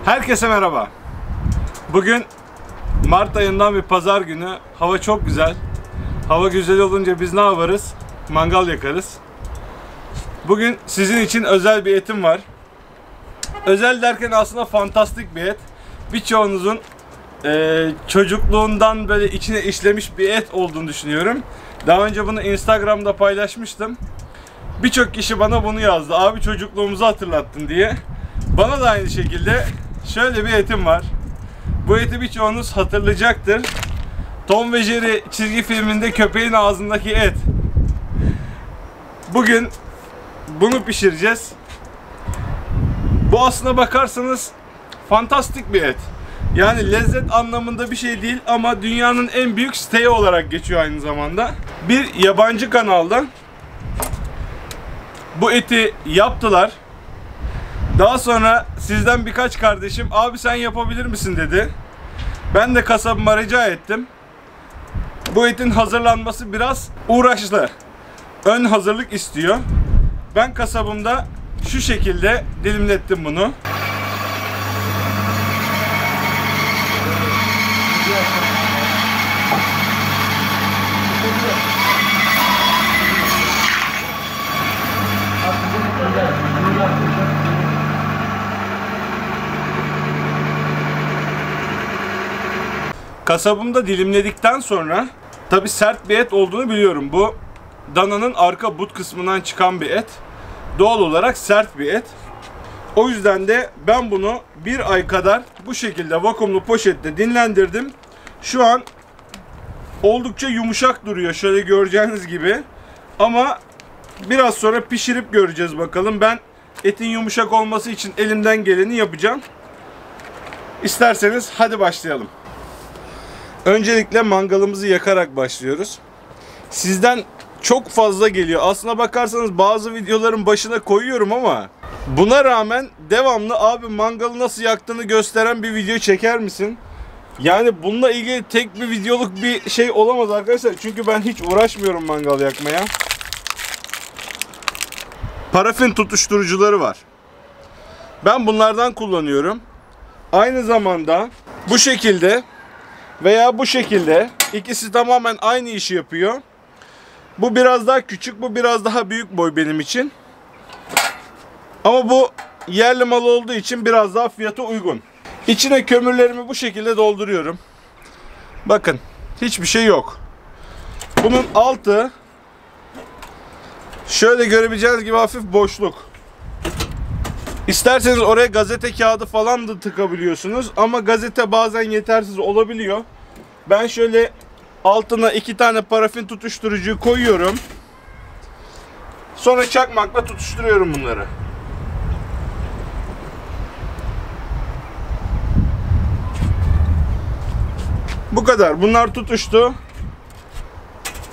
Herkese merhaba. Bugün Mart ayından bir pazar günü. Hava çok güzel. Hava güzel olunca biz ne yaparız? Mangal yakarız. Bugün sizin için özel bir etim var. Özel derken aslında fantastik bir et. Birçoğunuzun çocukluğundan böyle içine işlemiş bir et olduğunu düşünüyorum. Daha önce bunu Instagram'da paylaşmıştım. Birçok kişi bana bunu yazdı. Abi çocukluğumuzu hatırlattın diye. Bana da aynı şekilde şöyle bir etim var. Bu eti birçoğunuz hatırlayacaktır. Tom ve Jerry çizgi filminde köpeğin ağzındaki et. Bugün bunu pişireceğiz. Bu aslına bakarsanız fantastik bir et. Yani lezzet anlamında bir şey değil ama dünyanın en büyük steği olarak geçiyor aynı zamanda. Bir yabancı kanalda bu eti yaptılar. Daha sonra sizden birkaç kardeşim abi sen yapabilir misin dedi. Ben de kasabıma rica ettim. Bu etin hazırlanması biraz uğraşlı. Ön hazırlık istiyor. Ben kasabımda şu şekilde dilimlettim bunu. Kasabımda dilimledikten sonra tabi sert bir et olduğunu biliyorum. Bu dananın arka but kısmından çıkan bir et. Doğal olarak sert bir et. O yüzden de ben bunu bir ay kadar bu şekilde vakumlu poşette dinlendirdim. Şu an oldukça yumuşak duruyor şöyle göreceğiniz gibi. Ama biraz sonra pişirip göreceğiz bakalım. Ben etin yumuşak olması için elimden geleni yapacağım. İsterseniz hadi başlayalım. Öncelikle mangalımızı yakarak başlıyoruz. Sizden çok fazla geliyor. Aslına bakarsanız bazı videoların başına koyuyorum ama buna rağmen devamlı abi mangalı nasıl yaktığını gösteren bir video çeker misin? Yani bununla ilgili tek bir videoluk bir şey olamaz arkadaşlar. Çünkü ben hiç uğraşmıyorum mangal yakmaya. Parafin tutuşturucuları var. Ben bunlardan kullanıyorum. Aynı zamanda bu şekilde veya bu şekilde ikisi tamamen aynı işi yapıyor. Bu biraz daha küçük, bu biraz daha büyük boy benim için. Ama bu yerli mal olduğu için biraz daha fiyatı uygun. İçine kömürlerimi bu şekilde dolduruyorum. Bakın hiçbir şey yok. Bunun altı şöyle görebileceğiniz gibi hafif boşluk. İsterseniz oraya gazete kağıdı falan da tıkabiliyorsunuz. Ama gazete bazen yetersiz olabiliyor. Ben şöyle altına 2 tane parafin tutuşturucuyu koyuyorum. Sonra çakmakla tutuşturuyorum bunları. Bu kadar. Bunlar tutuştu.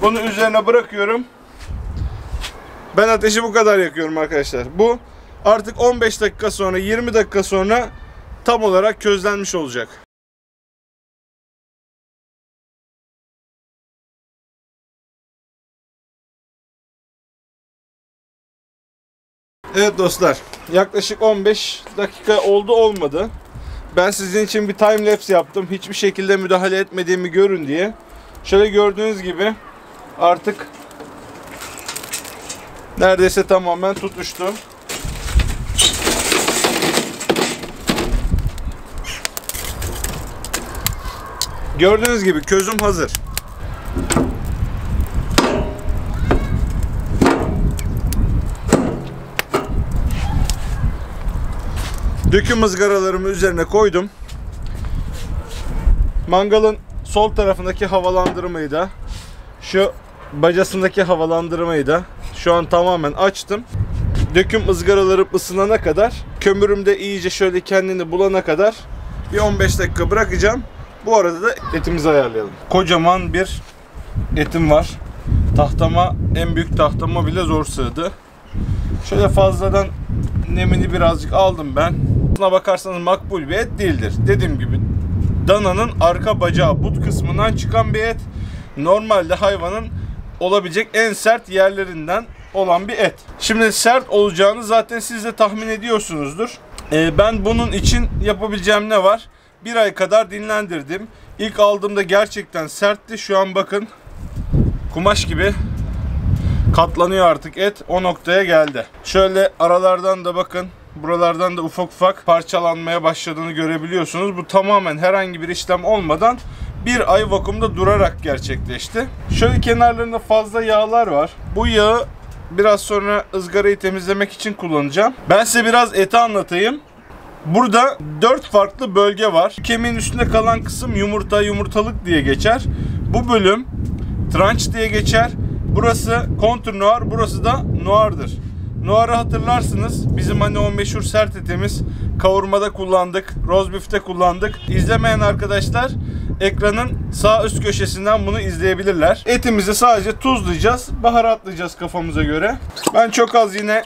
Bunu üzerine bırakıyorum. Ben ateşi bu kadar yakıyorum arkadaşlar. Bu artık 15 dakika sonra 20 dakika sonra tam olarak közlenmiş olacak. Evet dostlar, yaklaşık 15 dakika oldu olmadı. Ben sizin için bir time lapse yaptım. Hiçbir şekilde müdahale etmediğimi görün diye. Şöyle gördüğünüz gibi artık neredeyse tamamen tutuştu. Gördüğünüz gibi közüm hazır. Döküm ızgaralarımı üzerine koydum. Mangalın sol tarafındaki havalandırmayı da şu bacasındaki havalandırmayı da şu an tamamen açtım. Döküm ızgaralarım ısınana kadar, kömürüm de iyice şöyle kendini bulana kadar bir 15 dakika bırakacağım. Bu arada da etimizi ayarlayalım. Kocaman bir etim var. Tahtama, en büyük tahtama bile zor sığdı. Şöyle fazladan nemini birazcık aldım ben. Buna bakarsanız makbul bir et değildir. Dediğim gibi dananın arka bacağı but kısmından çıkan bir et. Normalde hayvanın olabilecek en sert yerlerinden olan bir et. Şimdi sert olacağını zaten siz de tahmin ediyorsunuzdur. Ben bunun için yapabileceğim ne var? Bir ay kadar dinlendirdim. İlk aldığımda gerçekten sertti. Şu an bakın kumaş gibi katlanıyor artık et. O noktaya geldi. Şöyle aralardan da bakın. Buralardan da ufak ufak parçalanmaya başladığını görebiliyorsunuz. Bu tamamen herhangi bir işlem olmadan bir ay vakumda durarak gerçekleşti. Şöyle kenarlarında fazla yağlar var. Bu yağı biraz sonra ızgarayı temizlemek için kullanacağım. Ben size biraz eti anlatayım. Burada 4 farklı bölge var. Kemiğin üstünde kalan kısım yumurta, yumurtalık diye geçer. Bu bölüm tranç diye geçer. Burası kontur noir, burası da noir'dır. Noir'ı hatırlarsınız. Bizim hani o meşhur sert etimiz. Kavurmada kullandık, roast beef'te kullandık. İzlemeyen arkadaşlar ekranın sağ üst köşesinden bunu izleyebilirler. Etimizi sadece tuzlayacağız, baharatlayacağız kafamıza göre. Ben çok az yine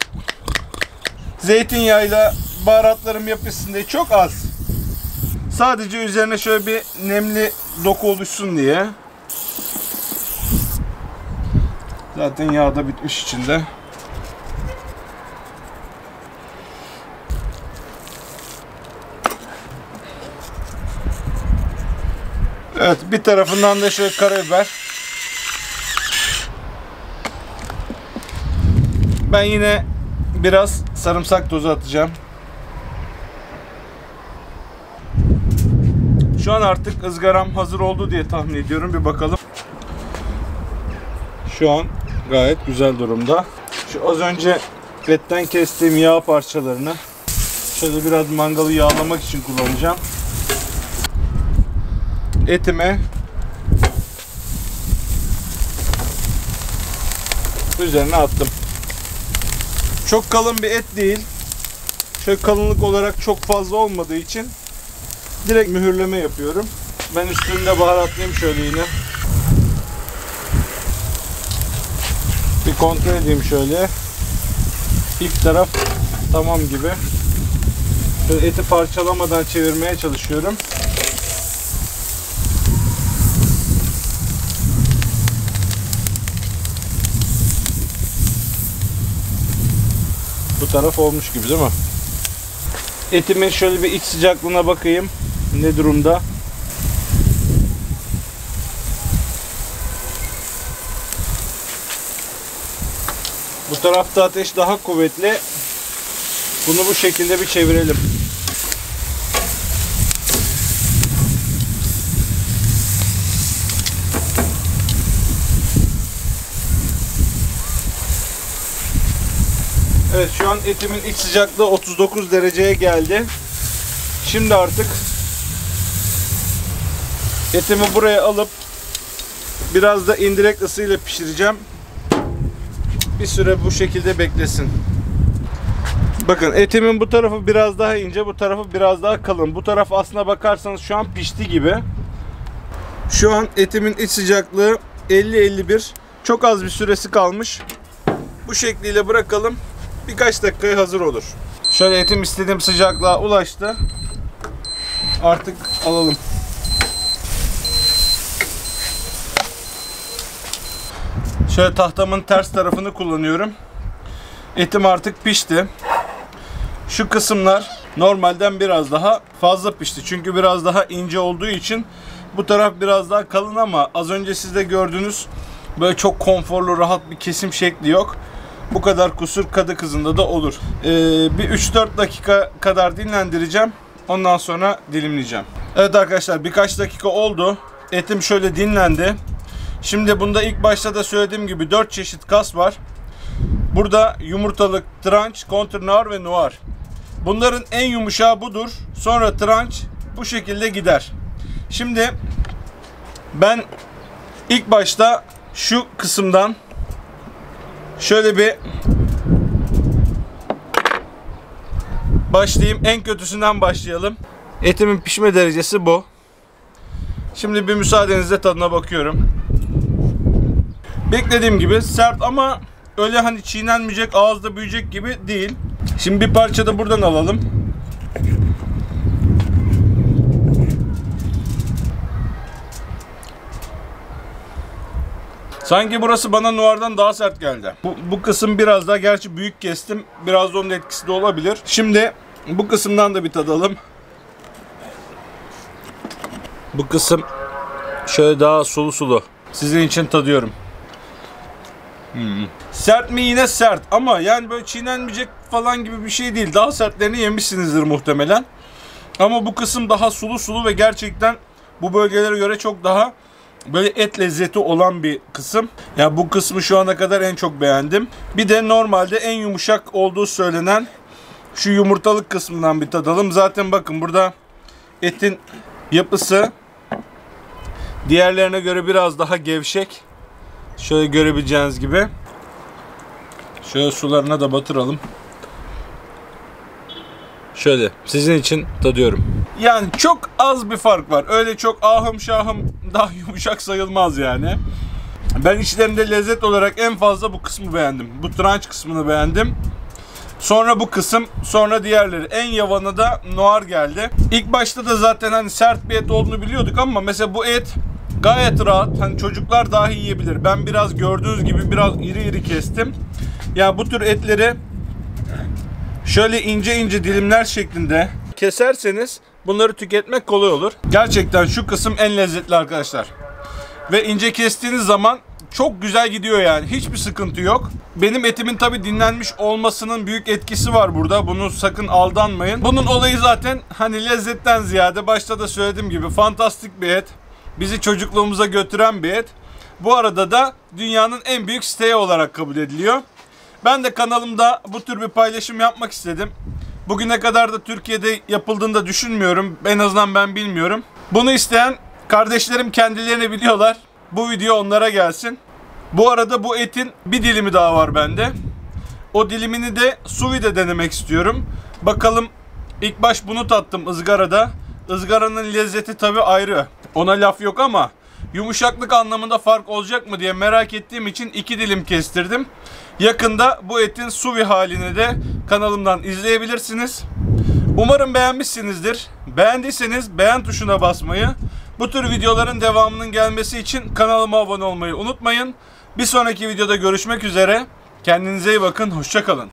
zeytinyağıyla baharatlarım yapışsın diye çok az. Sadece üzerine şöyle bir nemli doku oluşsun diye. Zaten yağ da bitmiş içinde. Evet, bir tarafından da şöyle karabiber. Ben yine biraz sarımsak tozu atacağım. Şu an artık ızgaram hazır oldu diye tahmin ediyorum. Bir bakalım. Şu an gayet güzel durumda. Şu az önce etten kestiğim yağ parçalarını şöyle biraz mangalı yağlamak için kullanacağım. Etime üzerine attım. Çok kalın bir et değil. Şöyle kalınlık olarak çok fazla olmadığı için direkt mühürleme yapıyorum. Ben üstünde baharatlayayım şöyle yine. Bir kontrol edeyim şöyle. İlk taraf tamam gibi. Şöyle eti parçalamadan çevirmeye çalışıyorum. Bu taraf olmuş gibi değil mi? Etimin şöyle bir iç sıcaklığına bakayım. Ne durumda? Bu tarafta ateş daha kuvvetli. Bunu bu şekilde bir çevirelim. Evet, şu an etimin iç sıcaklığı 39 dereceye geldi. Şimdi artık etimi buraya alıp biraz da indirekt ısıyla pişireceğim. Bir süre bu şekilde beklesin. Bakın etimin bu tarafı biraz daha ince, bu tarafı biraz daha kalın. Bu taraf aslına bakarsanız şu an pişti gibi. Şu an etimin iç sıcaklığı 50-51. Çok az bir süresi kalmış. Bu şekliyle bırakalım. Birkaç dakikaya hazır olur. Şöyle etim istediğim sıcaklığa ulaştı. Artık alalım. Şöyle tahtamın ters tarafını kullanıyorum. Etim artık pişti. Şu kısımlar normalden biraz daha fazla pişti. Çünkü biraz daha ince olduğu için bu taraf biraz daha kalın ama az önce siz de gördünüz. Böyle çok konforlu, rahat bir kesim şekli yok. Bu kadar kusur kadı kızında da olur. Bir 3-4 dakika kadar dinlendireceğim. Ondan sonra dilimleyeceğim. Evet arkadaşlar, birkaç dakika oldu. Etim şöyle dinlendi. Şimdi bunda ilk başta da söylediğim gibi 4 çeşit kas var. Burada yumurtalık, tranç, kontur noir ve noir. Bunların en yumuşağı budur. Sonra tranç bu şekilde gider. Şimdi ben ilk başta şu kısımdan şöyle bir başlayayım. En kötüsünden başlayalım. Etimin pişme derecesi bu. Şimdi bir müsaadenizle tadına bakıyorum. Beklediğim gibi sert ama öyle hani çiğnenmeyecek, ağızda büyüyecek gibi değil. Şimdi bir parça da buradan alalım. Sanki burası bana noir'dan daha sert geldi. Bu kısım biraz daha, gerçi büyük kestim. Biraz da onun etkisi de olabilir. Şimdi Bu kısımdan da bir tadalım. Bu kısım şöyle daha sulu sulu. Sizin için tadıyorum. Sert mi? Yine sert ama yani böyle çiğnenmeyecek falan gibi bir şey değil. Daha sertlerini yemişsinizdir muhtemelen. Ama bu kısım daha sulu sulu ve gerçekten bu bölgelere göre çok daha böyle et lezzeti olan bir kısım. Yani bu kısmı şu ana kadar en çok beğendim. Bir de normalde en yumuşak olduğu söylenen şu yumurtalık kısmından bir tadalım. Zaten bakın burada etin yapısı diğerlerine göre biraz daha gevşek. Şöyle görebileceğiniz gibi. Şöyle sularına da batıralım. Şöyle sizin için tadıyorum. Yani çok az bir fark var. Öyle çok ahım şahım daha yumuşak sayılmaz yani. Ben içlerinde lezzet olarak en fazla bu kısmı beğendim. Bu tranç kısmını beğendim. Sonra bu kısım, sonra diğerleri. En yavanı da noir geldi. İlk başta da zaten hani sert bir et olduğunu biliyorduk ama mesela bu et gayet rahat. Hani çocuklar dahi yiyebilir. Ben biraz gördüğünüz gibi biraz iri iri kestim. Ya bu tür etleri şöyle ince ince dilimler şeklinde keserseniz bunları tüketmek kolay olur. Gerçekten şu kısım en lezzetli arkadaşlar. Ve ince kestiğiniz zaman çok güzel gidiyor yani. Hiçbir sıkıntı yok. Benim etimin tabi dinlenmiş olmasının büyük etkisi var burada. Bunu sakın aldanmayın. Bunun olayı zaten hani lezzetten ziyade başta da söylediğim gibi fantastik bir et. Bizi çocukluğumuza götüren bir et. Bu arada da dünyanın en büyük steağı olarak kabul ediliyor. Ben de kanalımda bu tür bir paylaşım yapmak istedim. Bugüne kadar da Türkiye'de yapıldığını da düşünmüyorum. En azından ben bilmiyorum. Bunu isteyen kardeşlerim kendilerini biliyorlar. Bu video onlara gelsin. Bu arada bu etin bir dilimi daha var bende. O dilimini de sous vide denemek istiyorum. Bakalım, ilk baş bunu tattım ızgarada. Izgaranın lezzeti tabi ayrı. Ona laf yok ama yumuşaklık anlamında fark olacak mı diye merak ettiğim için 2 dilim kestirdim. Yakında bu etin sous vide halini de kanalımdan izleyebilirsiniz. Umarım beğenmişsinizdir. Beğendiyseniz beğen tuşuna basmayı, bu tür videoların devamının gelmesi için kanalıma abone olmayı unutmayın. Bir sonraki videoda görüşmek üzere. Kendinize iyi bakın. Hoşça kalın.